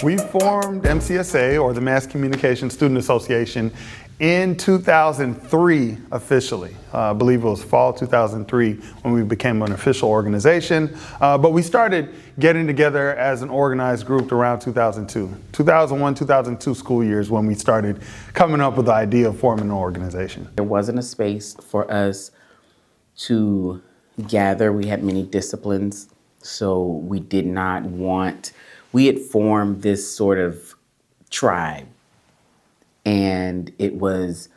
We formed MCSA, or the Mass Communication Student Association, in 2003 officially. I believe it was fall 2003 when we became an official organization. But we started getting together as an organized group around 2002. 2001, 2002 school years when we started coming up with the idea of forming an organization. There wasn't a space for us to gather. We had many disciplines, so we did not want, we had formed this sort of tribe, and it was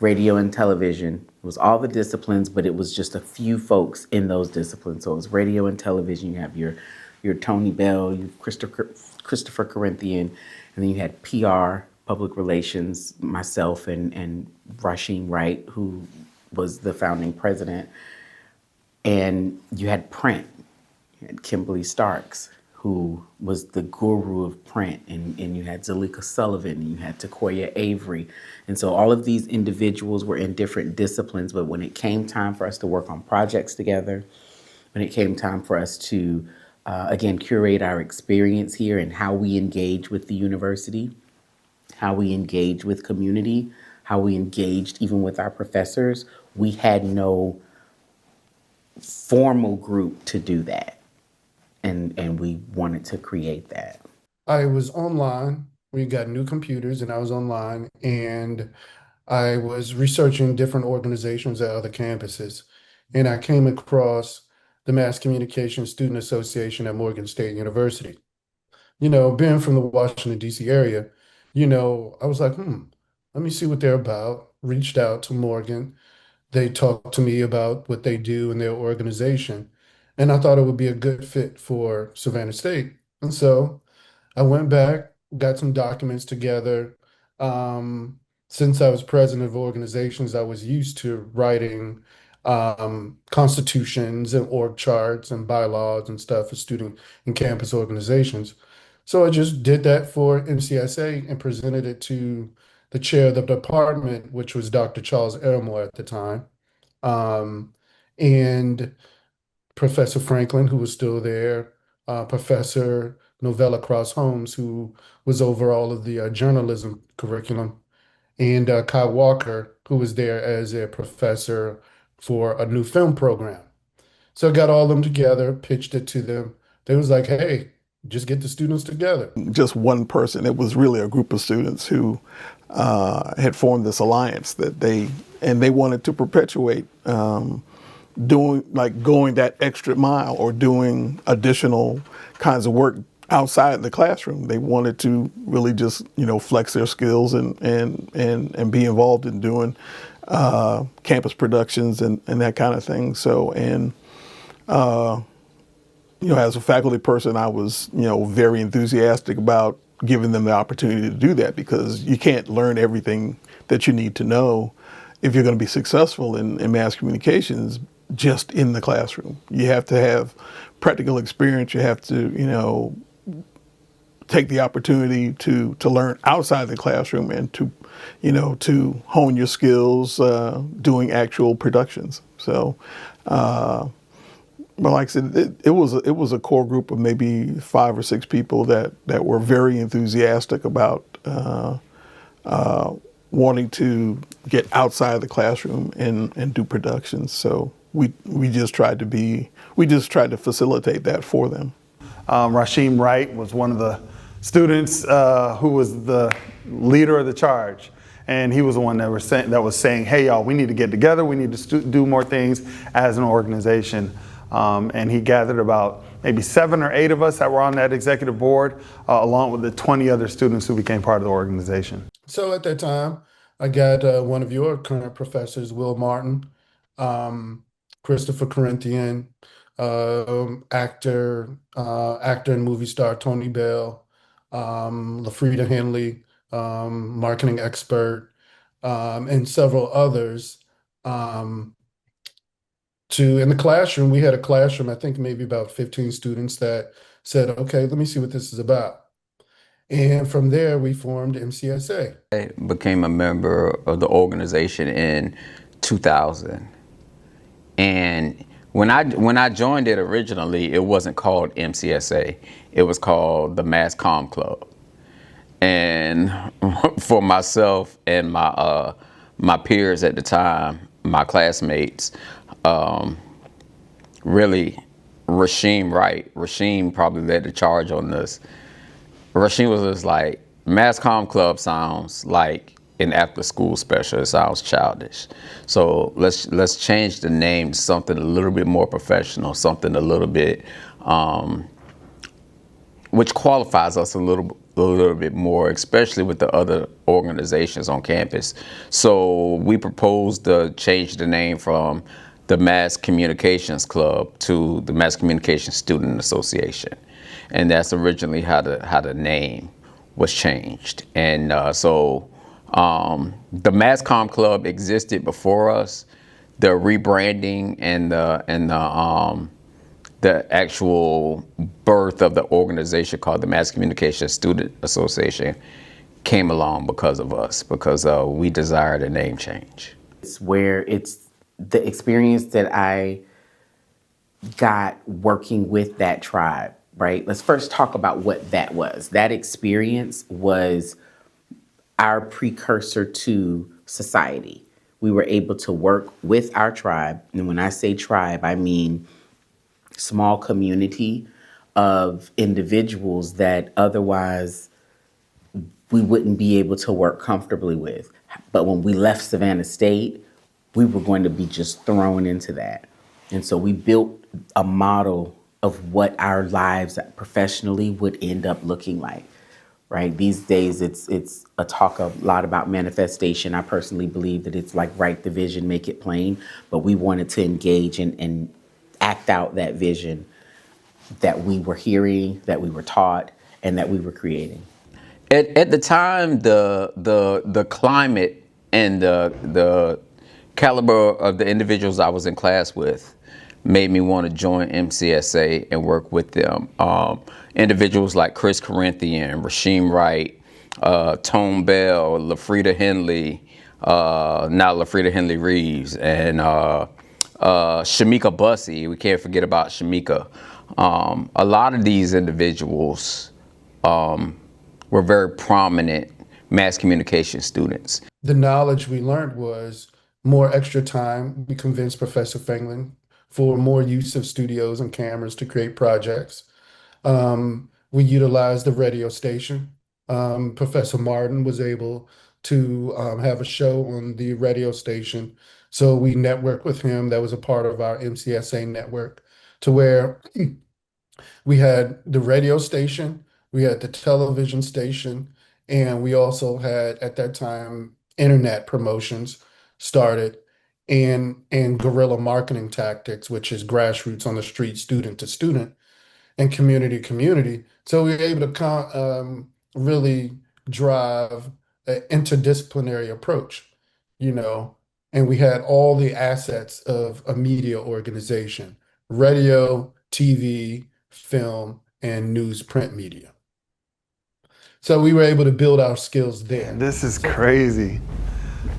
radio and television. It was all the disciplines, but it was just a few folks in those disciplines. So it was radio and television. You have your Tony Bell, you Christopher Corinthian, and then you had PR, public relations, myself and Rashim Wright, who was the founding president. And you had print. You had Kimberly Starks, who was the guru of print, and you had Zalika Sullivan, and you had Takoya Avery. And so all of these individuals were in different disciplines, but when it came time for us to work on projects together, when it came time for us to, again, curate our experience here and how we engage with the university, how we engage with community, how we engaged even with our professors, we had no formal group to do that. And we wanted to create that. I was online. We got new computers and I was online, and I was researching different organizations at other campuses. And I came across the Mass Communication Student Association at Morgan State University. You know, being from the Washington, D.C. area, you know, I was like, let me see what they're about. Reached out to Morgan. They talked to me about what they do in their organization. And I thought it would be a good fit for Savannah State. And so I went back, got some documents together. Since I was president of organizations, I was used to writing constitutions and org charts and bylaws and stuff for student and campus organizations. So I just did that for MCSA and presented it to the chair of the department, which was Dr. Charles Aramore at the time. And Professor Franklin, who was still there, Professor Novella Cross Holmes, who was over all of the journalism curriculum, and Kai Walker, who was there as a professor for a new film program. So I got all of them together, pitched it to them. They was like, hey, just get the students together. Just one person. It was really a group of students who had formed this alliance that they wanted to perpetuate going that extra mile or doing additional kinds of work outside the classroom. They wanted to really just, flex their skills and be involved in doing campus productions and that kind of thing. So, as a faculty person, I was, very enthusiastic about giving them the opportunity to do that, because you can't learn everything that you need to know if you're going to be successful in mass communications just in the classroom. You have to have practical experience. You have to, take the opportunity to learn outside the classroom and to hone your skills doing actual productions. So, but like I said, it was a core group of maybe 5 or 6 people that were very enthusiastic about wanting to get outside the classroom and do productions. So we just tried to facilitate that for them. Rashim Wright was one of the students who was the leader of the charge. And he was the one that was saying, hey, y'all, we need to get together. We need to do more things as an organization. And he gathered about maybe 7 or 8 of us that were on that executive board, along with the 20 other students who became part of the organization. So at that time, I got one of your current professors, Will Martin, Christopher Corinthian, actor and movie star Tony Bell, LaFrida Henley, marketing expert, and several others. In the classroom, we had a classroom, I think maybe about 15 students that said, okay, let me see what this is about. And from there, we formed MCSA. I became a member of the organization in 2000. And when I joined it originally, it wasn't called MCSA. It was called the Mass Comm Club. And for myself and my peers at the time, my classmates, really, Rasheem probably led the charge on this. Rasheem was just like, Mass Comm Club sounds like an after school special. It sounds childish. So let's change the name to something a little bit more professional, something a little bit, which qualifies us a little bit more, especially with the other organizations on campus. So we proposed to change the name from the Mass Communications Club to the Mass Communications Student Association. And that's originally how the name was changed. And the Mass Comm Club existed before us. The rebranding and the actual birth of the organization called the Mass Communication Student Association came along because of us, because we desired a name change. It's where it's the experience that I got working with that tribe, right? Let's first talk about what that was. That experience was our precursor to society. We were able to work with our tribe. And when I say tribe, I mean small community of individuals that otherwise we wouldn't be able to work comfortably with. But when we left Savannah State, we were going to be just thrown into that. And so we built a model of what our lives professionally would end up looking like, right? These days, it's a talk a lot about manifestation. I personally believe that it's like write the vision, make it plain. But we wanted to engage and act out that vision that we were hearing, that we were taught, and that we were creating. At the time, the climate and the caliber of the individuals I was in class with made me want to join MCSA and work with them. Individuals like Chris Corinthian, Rasheem Wright, Tone Bell, LaFrida Henley, now LaFrida Henley Reeves, and Shamika Bussey. We can't forget about Shamika. A lot of these individuals were very prominent mass communication students. The knowledge we learned was more extra time. We convinced Professor Fenglin for more use of studios and cameras to create projects. We utilized the radio station. Professor Martin was able to have a show on the radio station. So we networked with him. That was a part of our MCSA network, to where we had the radio station, we had the television station, and we also had, at that time, internet promotions started, and guerrilla marketing tactics, which is grassroots on the street, student to student, and community to community. So we were able to really drive an interdisciplinary approach, and we had all the assets of a media organization: radio, TV, film, and news print media. So we were able to build our skills there. This is crazy.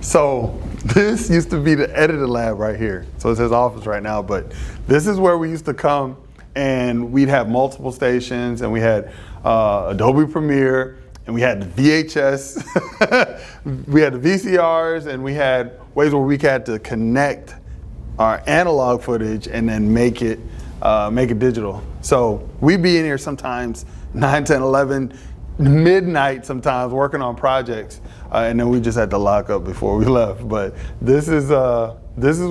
So this used to be the editing lab right here. So it's his office right now, but this is where we used to come, and we'd have multiple stations, and we had Adobe Premiere, and we had the VHS, we had the VCRs, and we had ways where we had to connect our analog footage and then make it digital. So we'd be in here sometimes 9, 10, 11, midnight sometimes working on projects, and then we just had to lock up before we left. But this is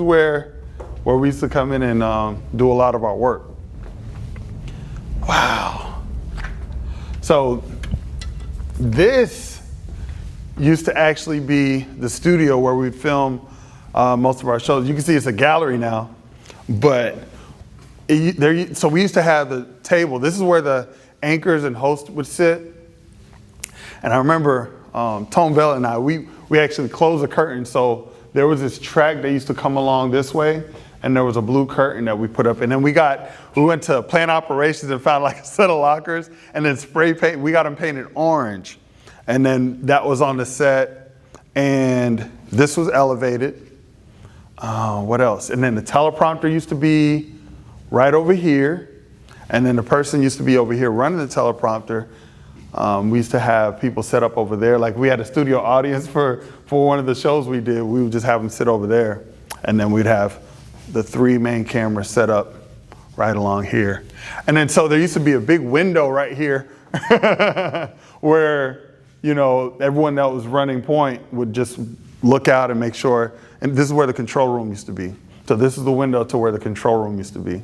where we used to come in and do a lot of our work. Wow. So this used to actually be the studio where we'd film most of our shows. You can see it's a gallery now, but so we used to have the table. This is where the anchors and hosts would sit. And I remember Tone Bell and I, we actually closed the curtain. So there was this track that used to come along this way, and there was a blue curtain that we put up. And then we went to plant operations and found like a set of lockers, and then spray paint. We got them painted orange. And then that was on the set. And this was elevated. What else? And then the teleprompter used to be right over here. And then the person used to be over here running the teleprompter. We used to have people set up over there. Like we had a studio audience for one of the shows we did. We would just have them sit over there. And then we'd have the 3 main cameras set up right along here. And then so there used to be a big window right here where, you know, everyone that was running point would just look out and make sure. And this is where the control room used to be. So this is the window to where the control room used to be.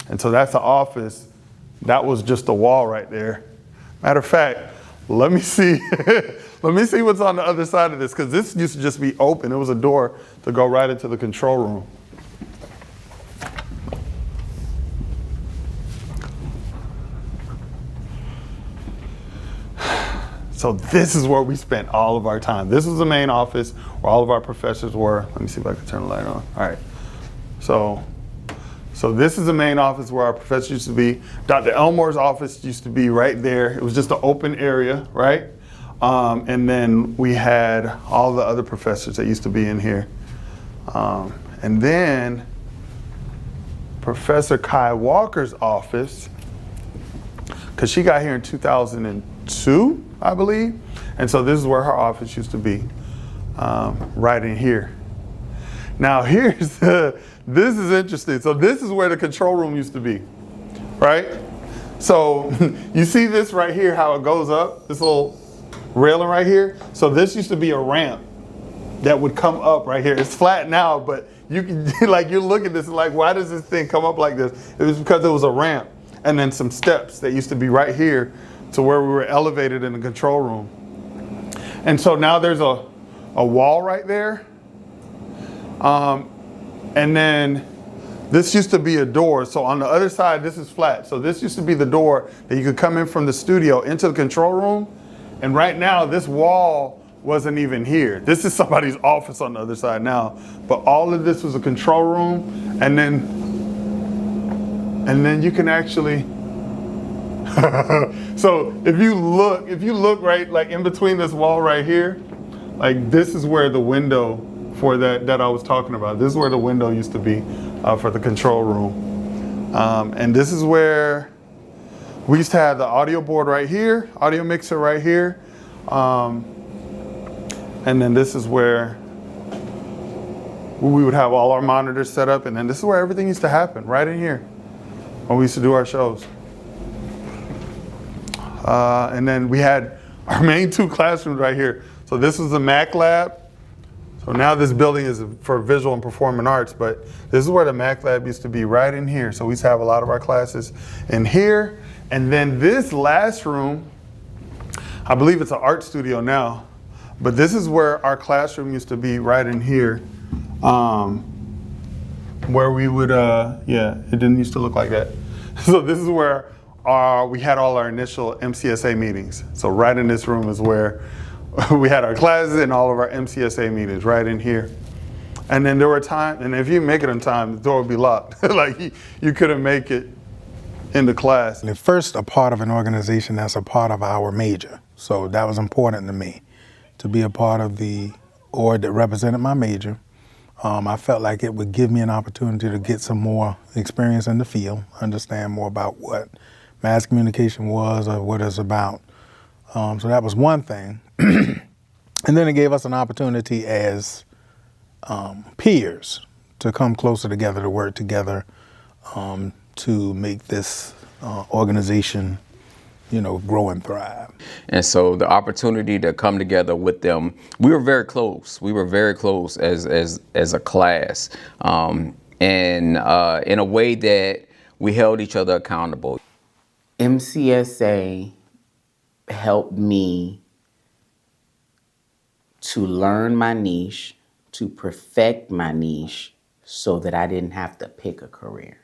And so that's the office. That was just the wall right there. Matter of fact, let me see. Let me see what's on the other side of this, because this used to just be open. It was a door to go right into the control room. So this is where we spent all of our time. This was the main office where all of our professors were. Let me see if I can turn the light on. All right. So this is the main office where our professors used to be. Dr. Elmore's office used to be right there. It was just an open area, right? And then we had all the other professors that used to be in here. And then Professor Kai Walker's office, because she got here in 2002, I believe. And so this is where her office used to be, right in here. Now this is interesting. So this is where the control room used to be, right? So you see this right here, how it goes up, this little railing right here. So this used to be a ramp that would come up right here. It's flat now, but you can, like, you look at this and like, why does this thing come up like this? It was because it was a ramp and then some steps that used to be right here to where we were elevated in the control room. And so now there's a wall right there. And then this used to be a door. So on the other side, this is flat. So this used to be the door that you could come in from the studio into the control room. And right now, this wall wasn't even here. This is somebody's office on the other side now. But all of this was a control room. And then you can actually, so if you look right, like in between this wall right here, like this is where the window for that I was talking about. This is where the window used to be for the control room. And this is where we used to have the audio board right here, audio mixer right here. And then this is where we would have all our monitors set up. And then this is where everything used to happen, right in here, when we used to do our shows. And then we had our main 2 classrooms right here. So this was the Mac lab. So now this building is for visual and performing arts, but this is where the Mac lab used to be, right in here. So we used to have a lot of our classes in here. And then this last room, I believe it's an art studio now, but this is where our classroom used to be, right in here, where we would, yeah, it didn't used to look like that. So this is where we had all our initial MCSA meetings. So right in this room is where we had our classes and all of our MCSA meetings, right in here. And then there were times, and if you didn't make it on time, the door would be locked. Like you couldn't make it into class. And first, a part of an organization that's a part of our major. So that was important to me, to be a part of the org that represented my major. I felt like it would give me an opportunity to get some more experience in the field, understand more about what mass communication was or what it's about. So that was one thing. And then it gave us an opportunity as peers to come closer together, to work together, to make this organization, grow and thrive. And so the opportunity to come together with them, we were very close. We were very close as a class, and in a way that we held each other accountable. MCSA helped me to learn my niche, to perfect my niche, so that I didn't have to pick a career.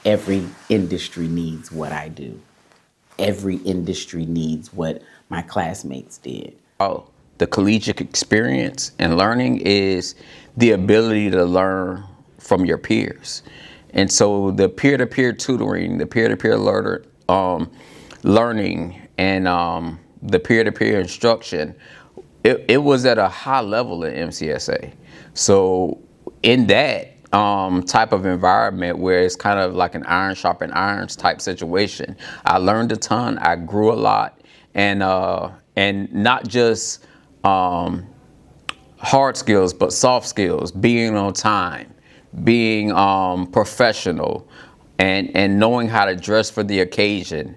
Every industry needs what I do. Every industry needs what my classmates did. Oh, the collegiate experience and learning is the ability to learn from your peers. And so the peer-to-peer tutoring, the peer-to-peer learning, and the peer-to-peer instruction, it was at a high level in MCSA. So in that, type of environment where it's kind of like an iron sharpen irons type situation. I learned a ton. I grew a lot, and not just hard skills, but soft skills, being on time, being professional, and knowing how to dress for the occasion.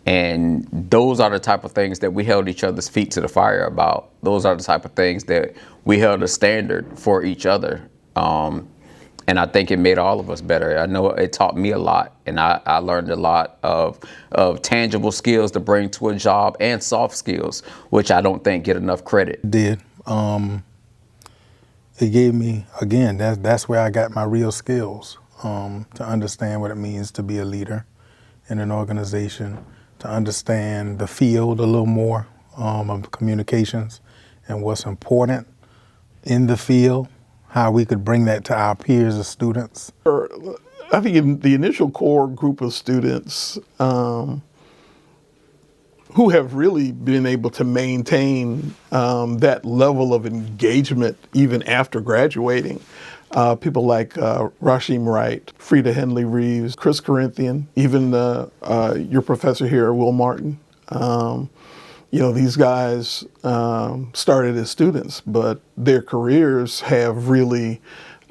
And those are the type of things that we held each other's feet to the fire about. Those are the type of things that we held a standard for each other. And I think it made all of us better. I know it taught me a lot, and I learned a lot of tangible skills to bring to a job and soft skills, which I don't think get enough credit. It did. It gave me, again, that's where I got my real skills, to understand what it means to be a leader in an organization, to understand the field a little more of communications and what's important in the field, how we could bring that to our peers as students. I think in the initial core group of students who have really been able to maintain that level of engagement even after graduating, people like Rashim Wright, Frida Henley Reeves, Chris Corinthian, even your professor here, Will Martin. These guys started as students, but their careers have really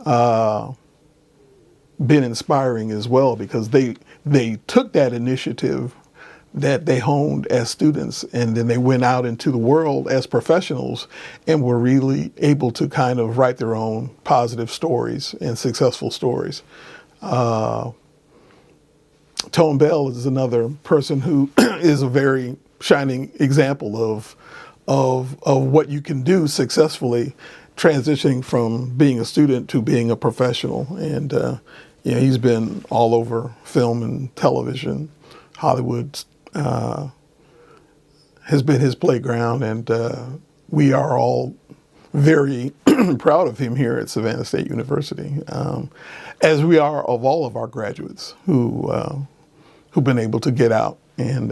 been inspiring as well, because they took that initiative that they honed as students, and then they went out into the world as professionals and were really able to kind of write their own positive stories and successful stories. Tone Bell is another person who is a very shining example of what you can do successfully, transitioning from being a student to being a professional. And he's been all over film and television. Hollywood has been his playground, and we are all very proud of him here at Savannah State University, as we are of all of our graduates who've been able to get out and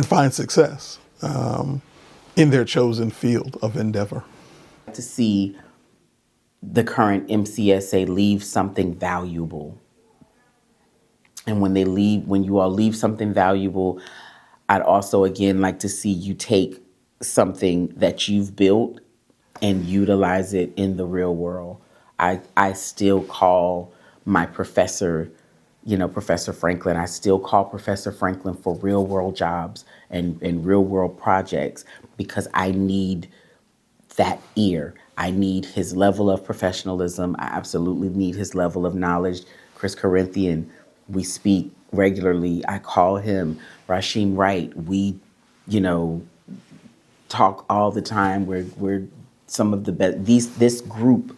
find success in their chosen field of endeavor. To see the current MCSA leave something valuable. And when you all leave something valuable, I'd also, again, like to see you take something that you've built and utilize it in the real world. I still call my professor, Professor Franklin, I still call Professor Franklin for real world jobs and real world projects, because I need that ear. I need his level of professionalism. I absolutely need his level of knowledge. Chris Corinthian, we speak regularly. I call him. Rashim Wright, we, talk all the time. We're some of the best. This group,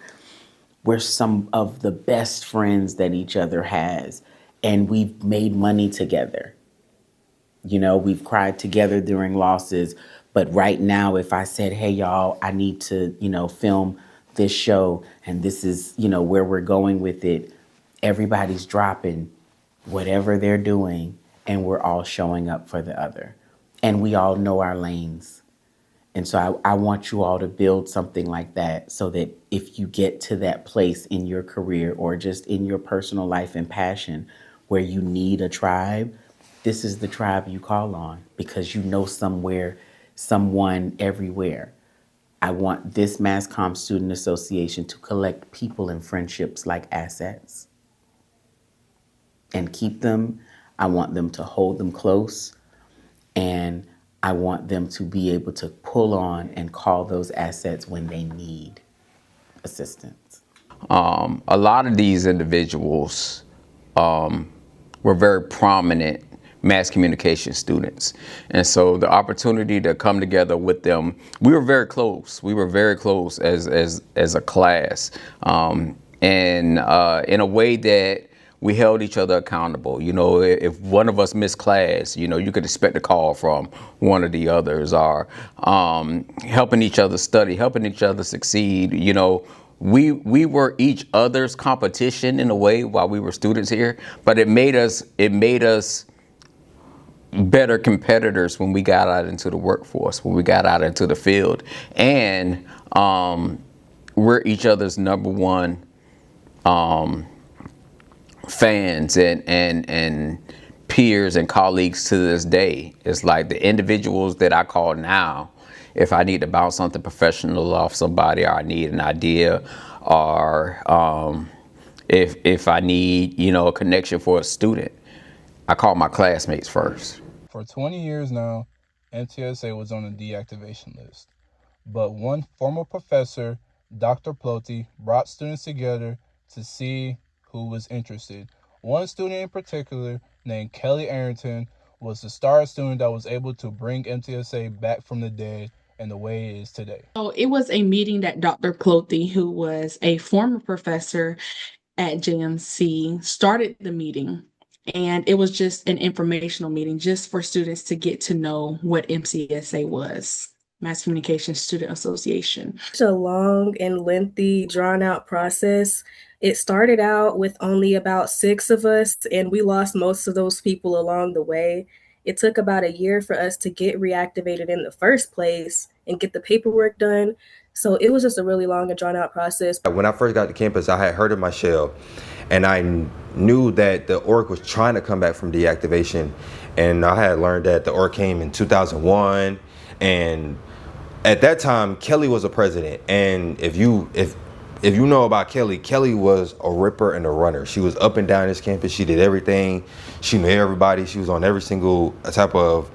we're some of the best friends that each other has, and we've made money together. We've cried together during losses. But right now, if I said, hey, y'all, I need to, film this show, and this is, where we're going with it, everybody's dropping whatever they're doing, and we're all showing up for the other. And we all know our lanes. And so I want you all to build something like that, so that if you get to that place in your career or just in your personal life and passion where you need a tribe, this is the tribe you call on, because you know someone everywhere. I want this Mass Comm Student Association to collect people and friendships like assets and keep them. I want them to hold them close, and I want them to be able to pull on and call those assets when they need assistance. A lot of these individuals were very prominent mass communication students. And so the opportunity to come together with them, we were very close. We were very close as a class. And in a way that we held each other accountable. If one of us missed class, you could expect a call from one of the others, or helping each other study, helping each other succeed. We were each other's competition in a way while we were students here, but it made us better competitors when we got out into the workforce, when we got out into the field. And we're each other's number one fans and peers and colleagues to this day. It's like the individuals that I call now, if I need to bounce something professional off somebody, or I need an idea, or if I need, a connection for a student, I call my classmates first. For 20 years now, MCSA was on the deactivation list. But one former professor, Dr. Ploti, brought students together to see who was interested. One student in particular, named Kelly Arrington, was the star student that was able to bring MCSA back from the dead and the way it is today. So it was a meeting that Dr. Ploti, who was a former professor at JMC, started the meeting. And it was just an informational meeting just for students to get to know what MCSA was. Mass Communication Student Association. It's a long and lengthy, drawn-out process. It started out with only about 6 of us, and we lost most of those people along the way. It took about a year for us to get reactivated in the first place and get the paperwork done. So it was just a really long and drawn-out process. When I first got to campus, I had heard of my shell, and I knew that the org was trying to come back from deactivation. And I had learned that the org came in 2001, and at that time, Kelly was a president, and if you know about Kelly, Kelly was a ripper and a runner. She was up and down this campus. She did everything. She knew everybody. She was on every single type of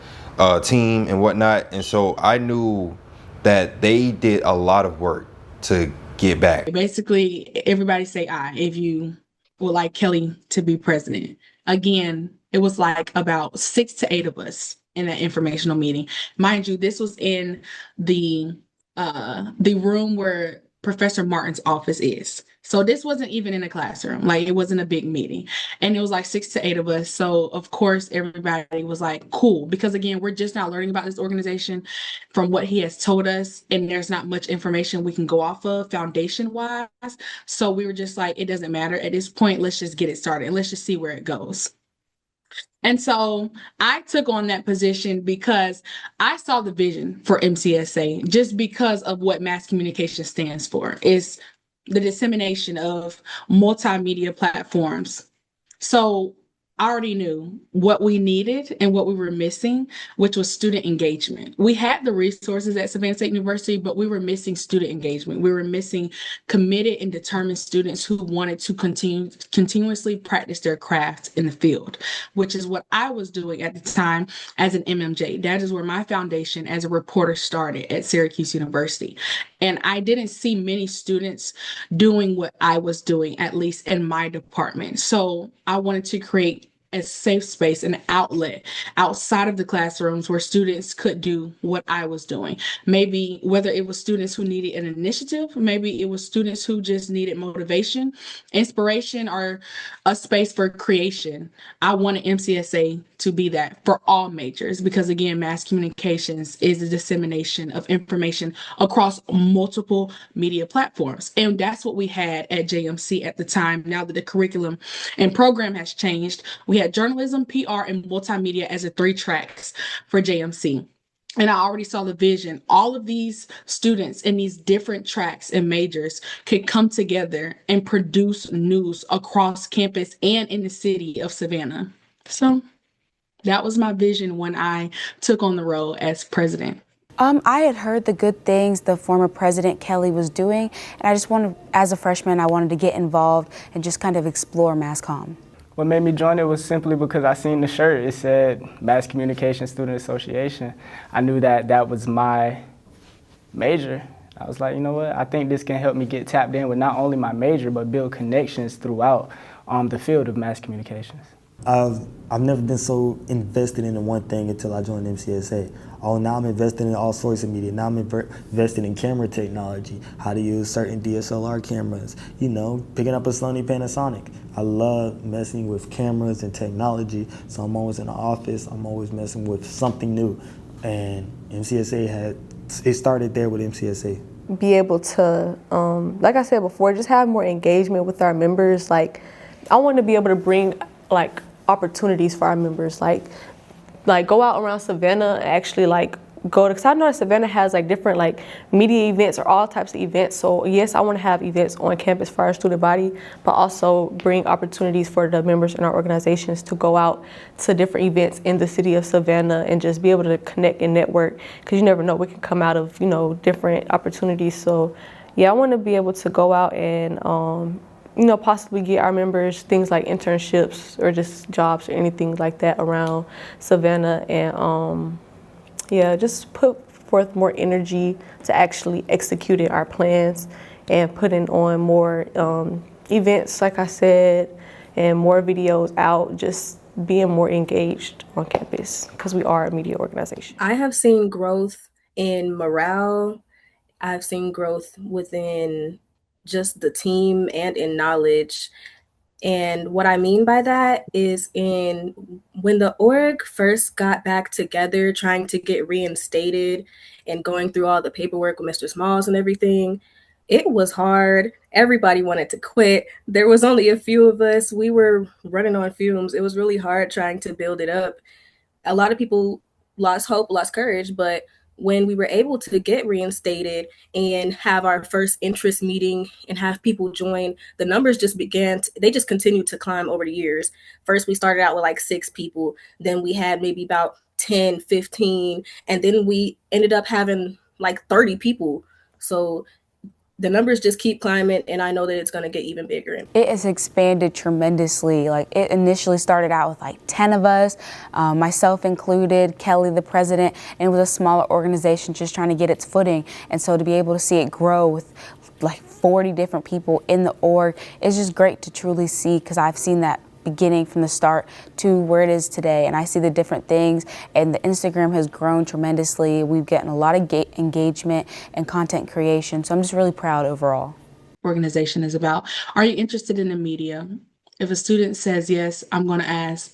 team and whatnot. And so I knew that they did a lot of work to get back. Basically, everybody say aye if you would like Kelly to be president. Again, it was like about 6 to 8 of us in that informational meeting. Mind you, this was in the room where Professor Martin's office is. So this wasn't even in a classroom. Like, it wasn't a big meeting. And it was like 6 to 8 of us. So of course, everybody was like, cool. Because again, we're just not learning about this organization from what he has told us. And there's not much information we can go off of foundation wise. So we were just like, it doesn't matter at this point. Let's just get it started and let's just see where it goes. And so I took on that position because I saw the vision for MCSA, just because of what mass communication stands for, is the dissemination of multimedia platforms. So I already knew what we needed and what we were missing, which was student engagement. We had the resources at Savannah State University, but we were missing student engagement. We were missing committed and determined students who wanted to continuously practice their craft in the field, which is what I was doing at the time as an MMJ. That is where my foundation as a reporter started at Syracuse University. And I didn't see many students doing what I was doing, at least in my department. So I wanted to create a safe space, an outlet outside of the classrooms where students could do what I was doing. Maybe whether it was students who needed an initiative, maybe it was students who just needed motivation, inspiration, or a space for creation. I wanted MCSA to be that for all majors, because again, mass communications is a dissemination of information across multiple media platforms. And that's what we had at JMC at the time. Now that the curriculum and program has changed, we had journalism, PR, and multimedia as the 3 tracks for JMC. And I already saw the vision. All of these students in these different tracks and majors could come together and produce news across campus and in the city of Savannah. So that was my vision when I took on the role as president. I had heard the good things the former president Kelly was doing, and I just wanted, as a freshman, I wanted to get involved and just kind of explore mass comm. What made me join it was simply because I seen the shirt. It said Mass Communication Student Association. I knew that that was my major. I was like, you know what? I think this can help me get tapped in with not only my major, but build connections throughout the field of mass communications. I've never been so invested in one thing until I joined MCSA. Oh, now I'm invested in all sorts of media. Now I'm invested in camera technology, how to use certain DSLR cameras, picking up a Sony Panasonic. I love messing with cameras and technology, so I'm always in the office. I'm always messing with something new. And MCSA it started there with MCSA. Be able to, like I said before, just have more engagement with our members. Like, I want to be able to bring opportunities for our members, like go out around Savannah, actually go to, because I know that Savannah has like different like media events or all types of events. So yes, I want to have events on campus for our student body, but also bring opportunities for the members in our organizations to go out to different events in the city of Savannah and just be able to connect and network, because you never know what can come out of, you know, different opportunities. So yeah, I want to be able to go out and you know, possibly get our members things like internships or just jobs or anything like that around Savannah, and yeah, just put forth more energy to actually executing our plans and putting on more events, like I said, and more videos out, just being more engaged on campus, because we are a media organization. I have seen growth in morale. I've seen growth within just the team and in knowledge. And what I mean by that is in when the org first got back together, trying to get reinstated and going through all the paperwork with Mr. Smalls and everything, it was hard. Everybody wanted to quit. There was only a few of us. We were running on fumes. It was really hard trying to build it up. A lot of people lost hope, lost courage, but when we were able to get reinstated and have our first interest meeting and have people join, the numbers just they just continued to climb over the years. First, we started out with like 6 people, then we had maybe about 10, 15, and then we ended up having like 30 people. So the numbers just keep climbing, and I know that it's going to get even bigger. It has expanded tremendously. Like, it initially started out with like 10 of us, myself included, Kelly, the president, and it was a smaller organization just trying to get its footing. And so to be able to see it grow with like 40 different people in the org, it's just great to truly see, because I've seen that beginning from the start to where it is today, and I see the different things, and the Instagram has grown tremendously. We've gotten a lot of engagement and content creation, so I'm just really proud overall. Organization is about. Are you interested in the media? If a student says yes, I'm going to ask,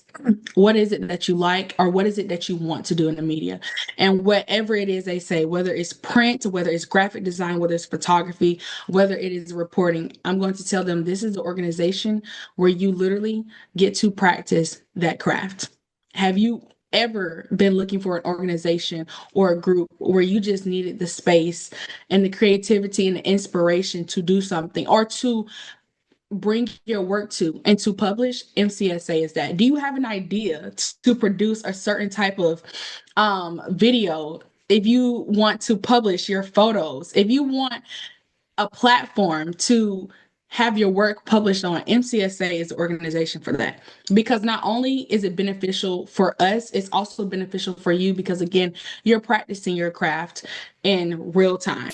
what is it that you like, or what is it that you want to do in the media? And whatever it is they say, whether it's print, whether it's graphic design, whether it's photography, whether it is reporting, I'm going to tell them this is the organization where you literally get to practice that craft. Have you ever been looking for an organization or a group where you just needed the space and the creativity and the inspiration to do something or to bring your work to and to publish? MCSA is that. Do you have an idea to produce a certain type of video? If you want to publish your photos, if you want a platform to have your work published on, MCSA is the organization for that. Because not only is it beneficial for us, it's also beneficial for you, because again, you're practicing your craft in real time.